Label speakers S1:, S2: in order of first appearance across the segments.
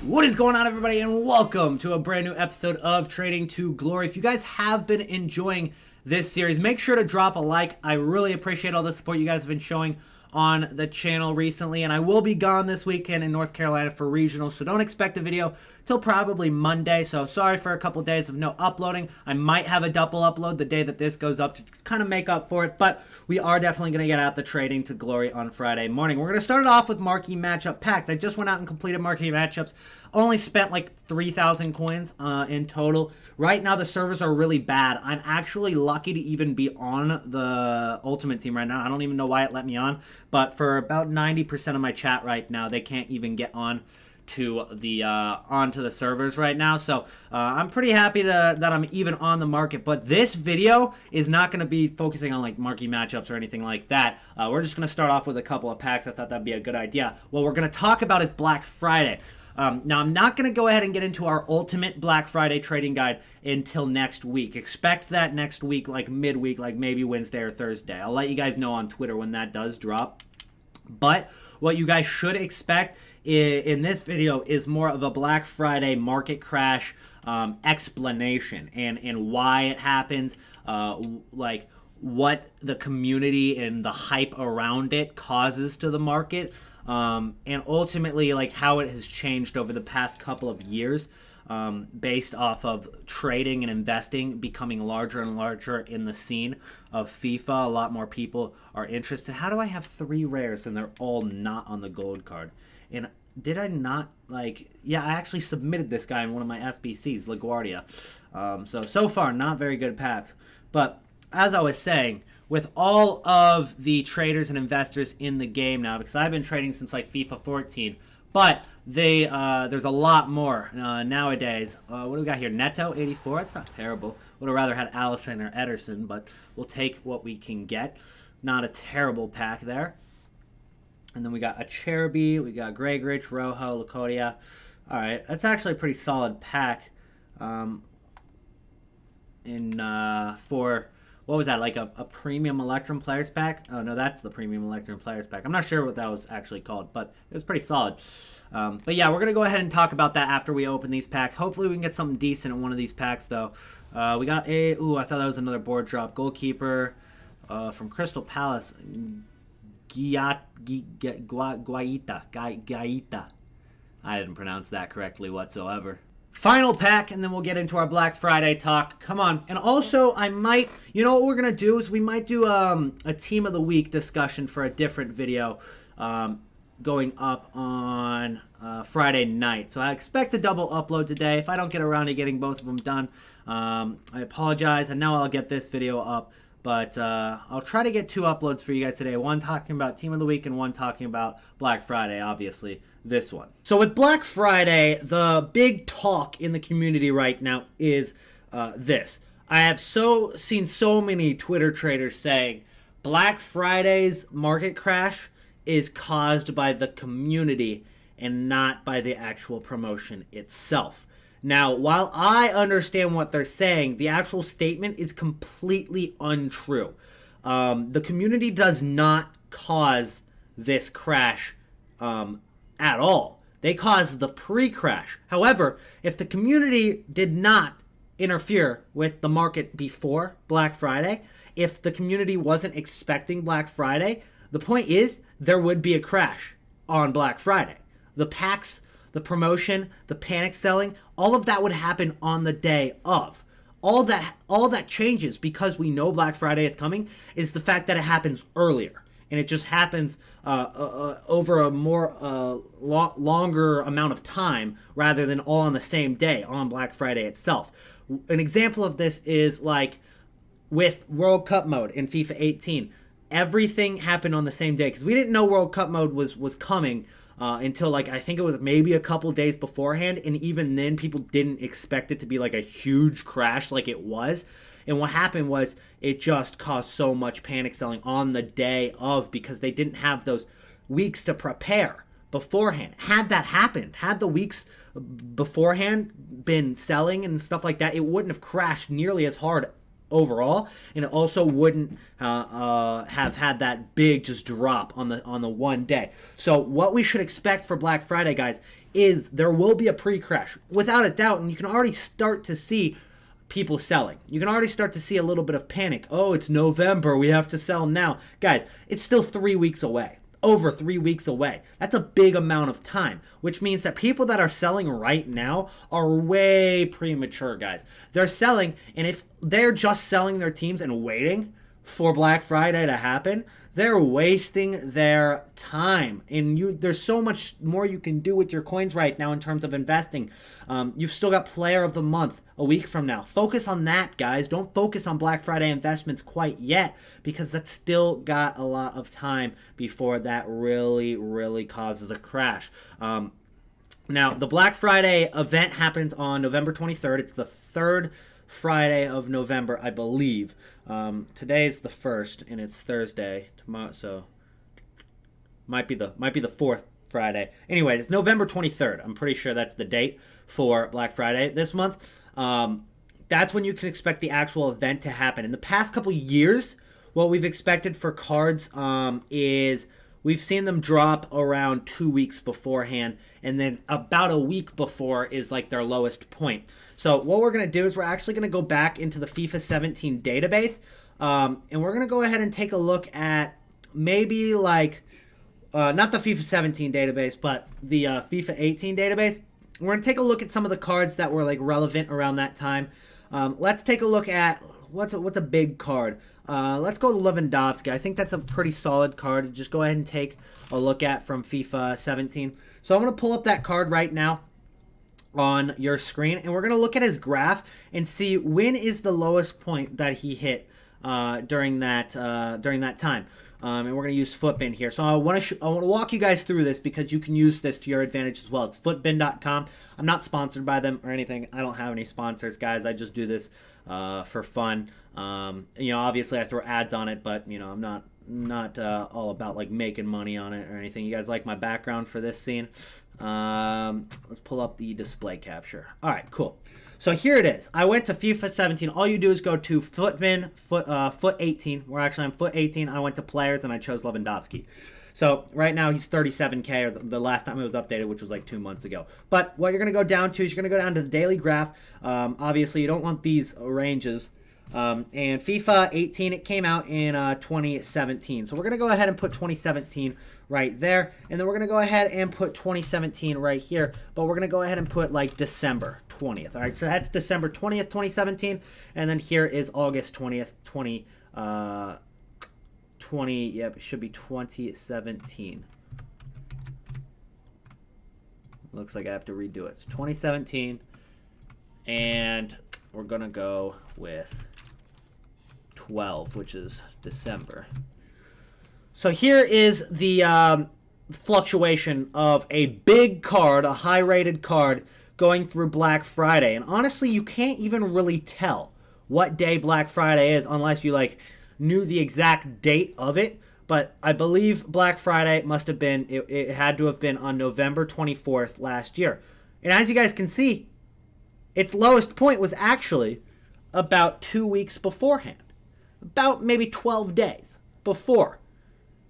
S1: What is going on, everybody, and welcome to a brand new episode of Trading to Glory. If you guys have been enjoying this series, make sure to drop a like. I really appreciate all the support you guys have been showing on the channel recently, and I will be gone this weekend in North Carolina for regionals, so don't expect a video till probably Monday. So sorry for a couple days of no uploading. I might have a double upload the day that this goes up to kind of make up for it, but we are definitely going to get out the Trading to Glory on Friday morning. We're going to start it off with marquee matchup packs. I just went out and completed marquee matchups. Only spent like 3,000 coins in total. Right now the servers are really bad. I'm actually lucky to even be on the Ultimate team right now. I don't even know why it let me on, but for about 90% of my chat right now, they can't even get on to the onto the servers right now. So I'm pretty happy that I'm even on the market. But this video is not going to be focusing on like marquee matchups or anything like that. We're just going to start off with a couple of packs. I thought that'd be a good idea. What we're going to talk about is Black Friday. Now, I'm not going to go ahead and get into our ultimate Black Friday trading guide until next week. Expect that next week, like midweek, like maybe Wednesday or Thursday. I'll let you guys know on Twitter when that does drop. But what you guys should expect in this video is more of a Black Friday market crash explanation and why it happens, like what the community and the hype around it causes to the market, and ultimately like how it has changed over the past couple of years, based off of trading and investing becoming larger and larger in the scene of FIFA. A lot more people are interested. How do I have 3 rares and they're all not on the gold card? And did I not, like, yeah, I actually submitted this guy in one of my SBCs, LaGuardia. So far, not very good packs. But as I was saying, with all of the traders and investors in the game now, because I've been trading since like FIFA 14, but there's a lot more nowadays. What do we got here? Neto, 84. That's not terrible. Would have rather had Allison or Ederson, but we'll take what we can get. Not a terrible pack there. And then we got a Cherubi, we got Gregrich, Rojo, Lacodia. All right, that's actually a pretty solid pack. For what was that, like a premium Electrum Players pack? Oh no, that's the premium Electrum Players pack. I'm not sure what that was actually called, but it was pretty solid. But yeah, we're gonna go ahead and talk about that after we open these packs. Hopefully we can get something decent in one of these packs though. We got I thought that was another board drop. Goalkeeper from Crystal Palace. Guaita. I didn't pronounce that correctly whatsoever. Final pack, and then we'll get into our Black Friday talk. Come on. And also, I might, you know what we're going to do is we might do a Team of the Week discussion for a different video going up on Friday night. So I expect a double upload today. If I don't get around to getting both of them done, I apologize. And now I'll get this video up. But I'll try to get 2 uploads for you guys today. One talking about Team of the Week and one talking about Black Friday, obviously, this one. So with Black Friday, the big talk in the community right now is this. I have seen so many Twitter traders saying Black Friday's market crash is caused by the community and not by the actual promotion itself. Now, while I understand what they're saying, the actual statement is completely untrue. The community does not cause this crash at all. They caused the pre-crash. However, if the community did not interfere with the market before Black Friday, if the community wasn't expecting Black Friday, the point is there would be a crash on Black Friday. The packs, the promotion, the panic selling, all of that would happen on the day of. All that changes because we know Black Friday is coming is the fact that it happens earlier. And it just happens over a more longer amount of time rather than all on the same day on Black Friday itself. An example of this is like with World Cup mode in FIFA 18. Everything happened on the same day because we didn't know World Cup mode was coming until like I think it was maybe a couple days beforehand, and even then people didn't expect it to be like a huge crash like it was. And what happened was it just caused so much panic selling on the day of because they didn't have those weeks to prepare beforehand. Had that happened, had the weeks beforehand been selling and stuff like that, it wouldn't have crashed nearly as hard overall, and it also wouldn't have had that big just drop on the one day. So what we should expect for Black Friday, guys, is there will be a pre-crash without a doubt, and you can already start to see people selling. You can already start to see a little bit of panic. Oh, it's November, we have to sell now. Guys, it's still 3 weeks away. Over 3 weeks away. That's a big amount of time, which means that people that are selling right now are way premature, guys. They're selling, and if they're just selling their teams and waiting for Black Friday to happen, they're wasting their time. And there's so much more you can do with your coins right now in terms of investing. You've still got Player of the Month a week from now. Focus on that, guys. Don't focus on Black Friday investments quite yet, because that's still got a lot of time before that really, really causes a crash. Now, the Black Friday event happens on November 23rd. It's the third Friday of November, I believe. Today is the 1st, and it's Thursday tomorrow, so might be the fourth Friday. Anyway, it's November 23rd. I'm pretty sure that's the date for Black Friday this month. That's when you can expect the actual event to happen. In the past couple years, what we've expected for cards is we've seen them drop around 2 weeks beforehand, and then about a week before is like their lowest point. So what we're going to do is we're actually going to go back into the FIFA 17 database, and we're going to go ahead and take a look at maybe like, not the FIFA 17 database, but the FIFA 18 database. We're going to take a look at some of the cards that were like relevant around that time. Let's take a look at what's a big card. Let's go to Lewandowski. I think that's a pretty solid card. Just go ahead and take a look at from FIFA 17. So I'm going to pull up that card right now on your screen, and we're going to look at his graph and see when is the lowest point that he hit during that time. And we're going to use Footbin here. So I want to walk you guys through this because you can use this to your advantage as well. It's footbin.com. I'm not sponsored by them or anything. I don't have any sponsors, guys. I just do this for fun. Obviously I throw ads on it, but I'm not all about like making money on it or anything. You guys like my background for this scene? Let's pull up the display capture. All right, cool. So here it is. I went to FIFA 17. All you do is go to Footbin, foot 18. We're actually on foot 18. I went to players and I chose Lewandowski. So right now he's 37K, or the last time it was updated, which was like 2 months ago. But what you're going to go down to is you're going to go down to the daily graph. Obviously, you don't want these ranges. And FIFA 18, it came out in 2017. So we're going to go ahead and put 2017 right there. And then we're going to go ahead and put 2017 right here. But we're going to go ahead and put like December 20th. All right, so that's December 20th, 2017. And then here is August 20th, 20, yep, it should be 2017. Looks like I have to redo it. It's 2017. And we're going to go with 12, which is December. So here is the fluctuation of a big card, a high-rated card, going through Black Friday. And honestly, you can't even really tell what day Black Friday is unless you like knew the exact date of it. But I believe Black Friday must have been, it had to have been on November 24th last year. And as you guys can see, its lowest point was actually about 2 weeks beforehand. About maybe 12 days before.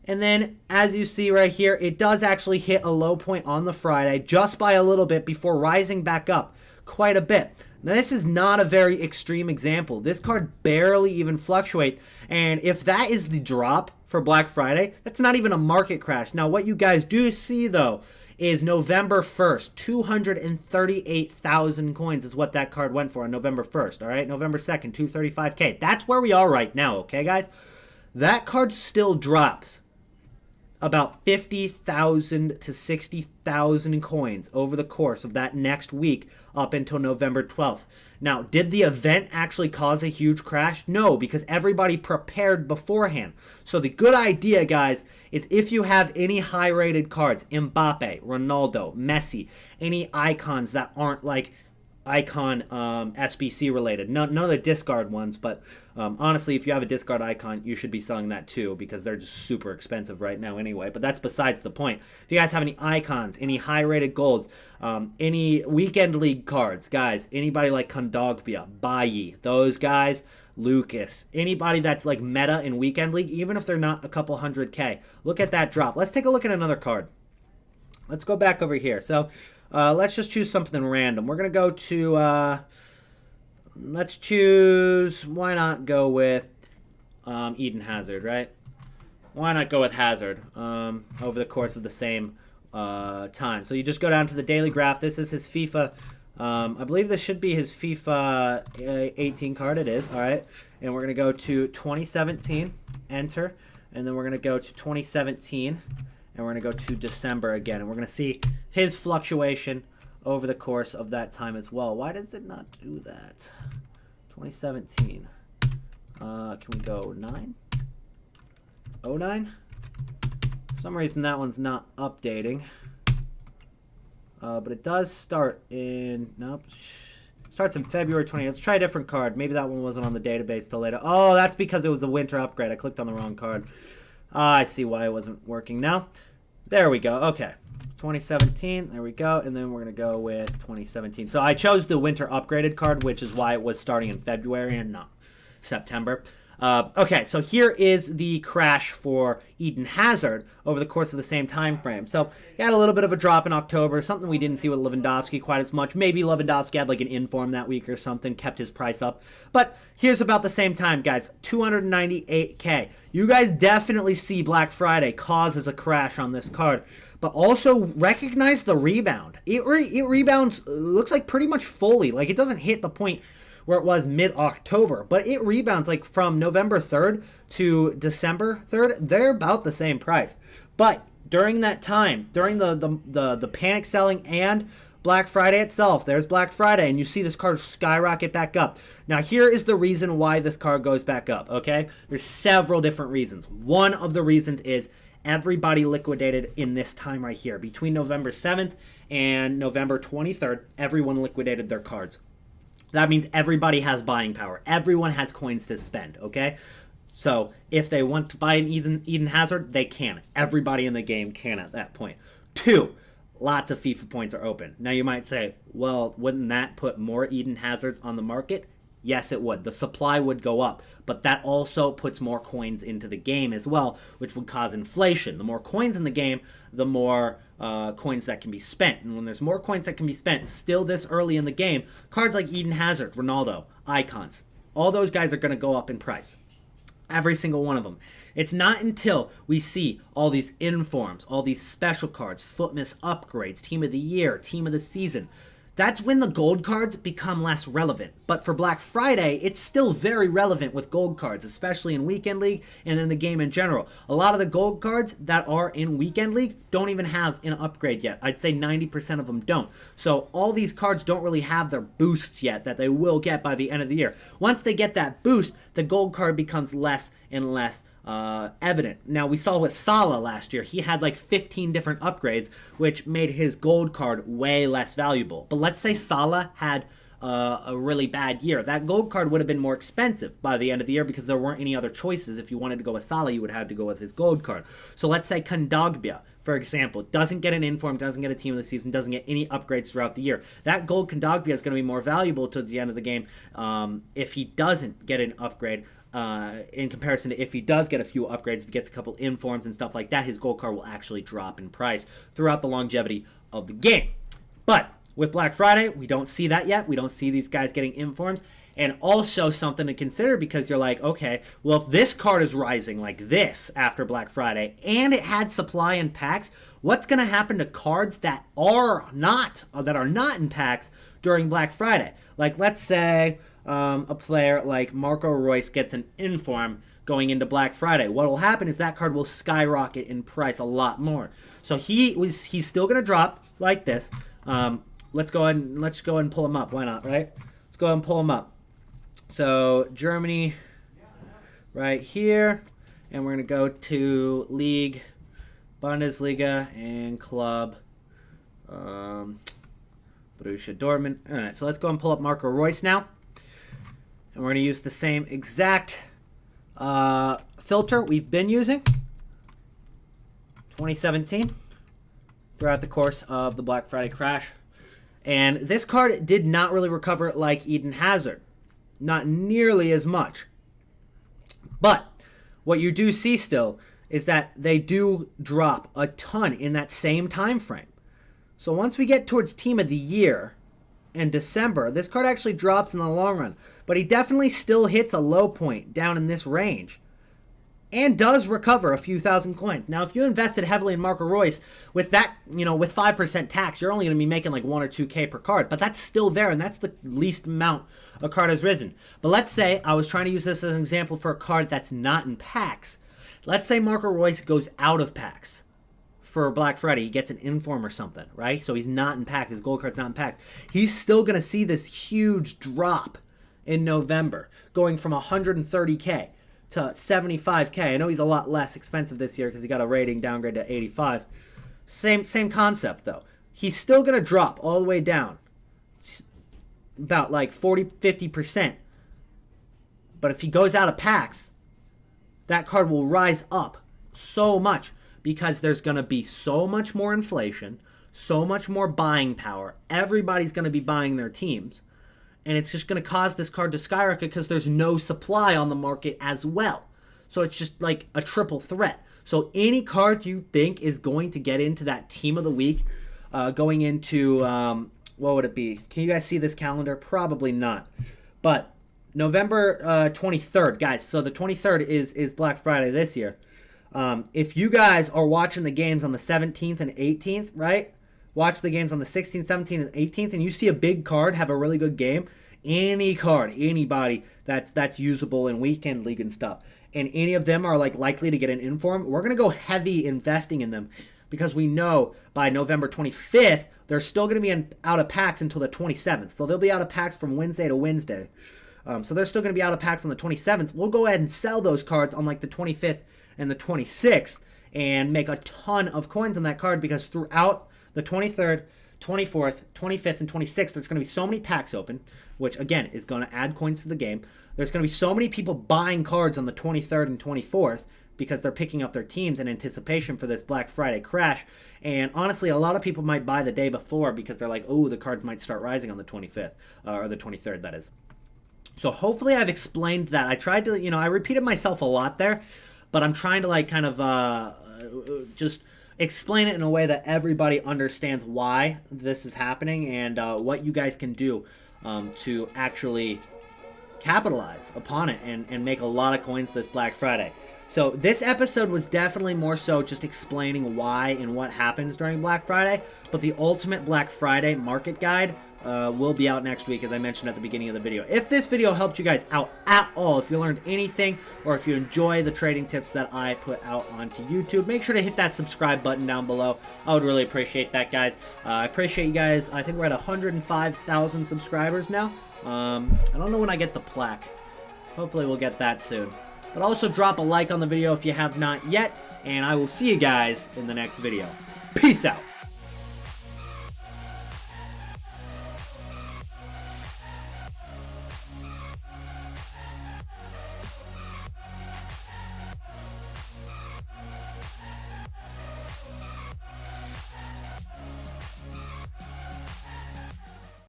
S1: And then, as you see right here, it does actually hit a low point on the Friday just by a little bit before rising back up quite a bit. Now, this is not a very extreme example. This card barely even fluctuates. And if that is the drop for Black Friday, that's not even a market crash. Now, what you guys do see, though, is November 1st, 238,000 coins is what that card went for on November 1st, all right? November 2nd, 235K. That's where we are right now, okay, guys? That card still drops about 50,000 to 60,000 coins over the course of that next week up until November 12th. Now, did the event actually cause a huge crash? No, because everybody prepared beforehand. So the good idea, guys, is if you have any high-rated cards, Mbappe, Ronaldo, Messi, any icons that aren't like icon SBC related. None of the discard ones, but honestly, if you have a discard icon, you should be selling that too because they're just super expensive right now anyway. But that's besides the point. If you guys have any icons, any high rated golds, any weekend league cards, guys, anybody like Kondogbia, Bayi, those guys, Lucas, anybody that's like meta in weekend league, even if they're not a couple 100K, look at that drop. Let's take a look at another card. Let's go back over here. So let's just choose something random. We're going to go to, let's choose, why not go with Eden Hazard, right? Why not go with Hazard over the course of the same time? So you just go down to the daily graph. This is his FIFA. I believe this should be his FIFA 18 card. It is. All right. And we're going to go to 2017, enter. And then we're going to go to 2017. And we're going to go to December again. And we're going to see his fluctuation over the course of that time as well. Why does it not do that? 2017. Can we go 9? 09? For some reason that one's not updating. But it does start in... Nope. Starts in February 20th. Let's try a different card. Maybe that one wasn't on the database till later. Oh, that's because it was the winter upgrade. I clicked on the wrong card. I see why it wasn't working now. There we go. Okay. 2017. There we go. And then we're going to go with 2017. So I chose the winter upgraded card, which is why it was starting in February and not September. Okay, so here is the crash for Eden Hazard over the course of the same time frame. So he had a little bit of a drop in October, something we didn't see with Lewandowski quite as much. Maybe Lewandowski had like an inform that week or something, kept his price up. But here's about the same time, guys, 298K. You guys definitely see Black Friday causes a crash on this card. But also recognize the rebound. It rebounds, looks like pretty much fully. Like it doesn't hit the point where it was mid-October, but it rebounds like from November 3rd to December 3rd. They're about the same price. But during that time, during the panic selling and Black Friday itself, there's Black Friday, and you see this card skyrocket back up. Now, here is the reason why this card goes back up, okay? There's several different reasons. One of the reasons is everybody liquidated in this time right here. Between November 7th and November 23rd, everyone liquidated their cards. That means everybody has buying power. Everyone has coins to spend, okay? So if they want to buy an Eden Hazard, they can. Everybody in the game can at that point. 2, lots of FIFA points are open. Now you might say, well, wouldn't that put more Eden Hazards on the market? Yes, it would. The supply would go up, but that also puts more coins into the game as well, which would cause inflation. The more coins in the game, the more coins that can be spent. And when there's more coins that can be spent still this early in the game, cards like Eden Hazard, Ronaldo, Icons, all those guys are going to go up in price. Every single one of them. It's not until we see all these informs, all these special cards, Footmas upgrades, Team of the Year, Team of the Season. That's when the gold cards become less relevant. But for Black Friday, it's still very relevant with gold cards, especially in Weekend League and in the game in general. A lot of the gold cards that are in Weekend League don't even have an upgrade yet. I'd say 90% of them don't. So all these cards don't really have their boosts yet that they will get by the end of the year. Once they get that boost, the gold card becomes less and less evident. Now, we saw with Salah last year, he had like 15 different upgrades, which made his gold card way less valuable. But let's say Salah had a really bad year. That gold card would have been more expensive by the end of the year because there weren't any other choices. If you wanted to go with Salah, you would have to go with his gold card. So let's say Kondogbia, for example, doesn't get an inform, doesn't get a team of the season, doesn't get any upgrades throughout the year. That gold Kondogbia is going to be more valuable to the end of the game if he doesn't get an upgrade. In comparison to if he does get a few upgrades, if he gets a couple informs and stuff like that, his gold card will actually drop in price throughout the longevity of the game. But with Black Friday, we don't see that yet. We don't see these guys getting informs. And also something to consider because you're like, okay, well, if this card is rising like this after Black Friday and it had supply in packs, what's going to happen to cards that are not in packs during Black Friday? Like, let's say a player like Marco Reus gets an inform going into Black Friday. What will happen is that card will skyrocket in price a lot more. So he's still going to drop like this. Let's go ahead and pull him up. Why not, right? Let's go ahead and pull him up. So Germany right here, and we're going to go to League, Bundesliga, and Club. Borussia Dortmund. All right, so let's go and pull up Marco Reus now. And we're going to use the same exact filter we've been using. 2017. Throughout the course of the Black Friday crash. And this card did not really recover like Eden Hazard. Not nearly as much. But what you do see still is that they do drop a ton in that same time frame. So once we get towards Team of the Year in December, this card actually drops in the long run. But he definitely still hits a low point down in this range. And does recover a few thousand coins. Now, if you invested heavily in Marco Reus, with that, with 5% tax, you're only going to be making like 1 or 2K per card. But that's still there, and that's the least amount a card has risen. But let's say I was trying to use this as an example for a card that's not in packs. Let's say Marco Reus goes out of packs for Black Friday. He gets an inform or something, right? So he's not in packs. His gold card's not in packs. He's still going to see this huge drop in November, going from 130K to 75K. I know he's a lot less expensive this year because he got a rating downgrade to 85. Same concept, though. He's still going to drop all the way down. It's about like 40-50%. But if he goes out of packs, that card will rise up so much because there's going to be so much more inflation, so much more buying power. Everybody's going to be buying their teams. And it's just going to cause this card to skyrocket because there's no supply on the market as well. So it's just like a triple threat. So any card you think is going to get into that Team of the Week, going into, what would it be? Can you guys see this calendar? Probably not. But November 23rd, guys. So the 23rd is Black Friday this year. If you guys are watching the games on the 17th and 18th, right? Watch the games on the 16th, 17th, and 18th, and you see a big card have a really good game, any card, anybody that's usable in weekend league and stuff, and any of them are like likely to get an inform, we're going to go heavy investing in them because we know by November 25th, they're still going to be out of packs until the 27th. So they'll be out of packs from Wednesday to Wednesday. So they're still going to be out of packs on the 27th. We'll go ahead and sell those cards on like the 25th and the 26th and make a ton of coins on that card because throughout the 23rd, 24th, 25th, and 26th, there's going to be so many packs open, which, again, is going to add coins to the game. There's going to be so many people buying cards on the 23rd and 24th because they're picking up their teams in anticipation for this Black Friday crash. And honestly, a lot of people might buy the day before because they're like, oh, the cards might start rising on the 25th, or the 23rd, that is. So hopefully I've explained that. I tried to, I repeated myself a lot there, but I'm trying to, like, kind of just explain it in a way that everybody understands why this is happening and what you guys can do to actually capitalize upon it and make a lot of coins this Black Friday. So this episode was definitely more so just explaining why and what happens during Black Friday, but the ultimate Black Friday market guide will be out next week, as I mentioned at the beginning of the video. If this video helped you guys out at all, if you learned anything, or if you enjoy the trading tips that I put out onto YouTube, make sure to hit that subscribe button down below. I would really appreciate that, guys. I appreciate you guys. I think we're at 105,000 subscribers now. I don't know when I get the plaque. Hopefully we'll get that soon. But also drop a like on the video if you have not yet, and I will see you guys in the next video. Peace out.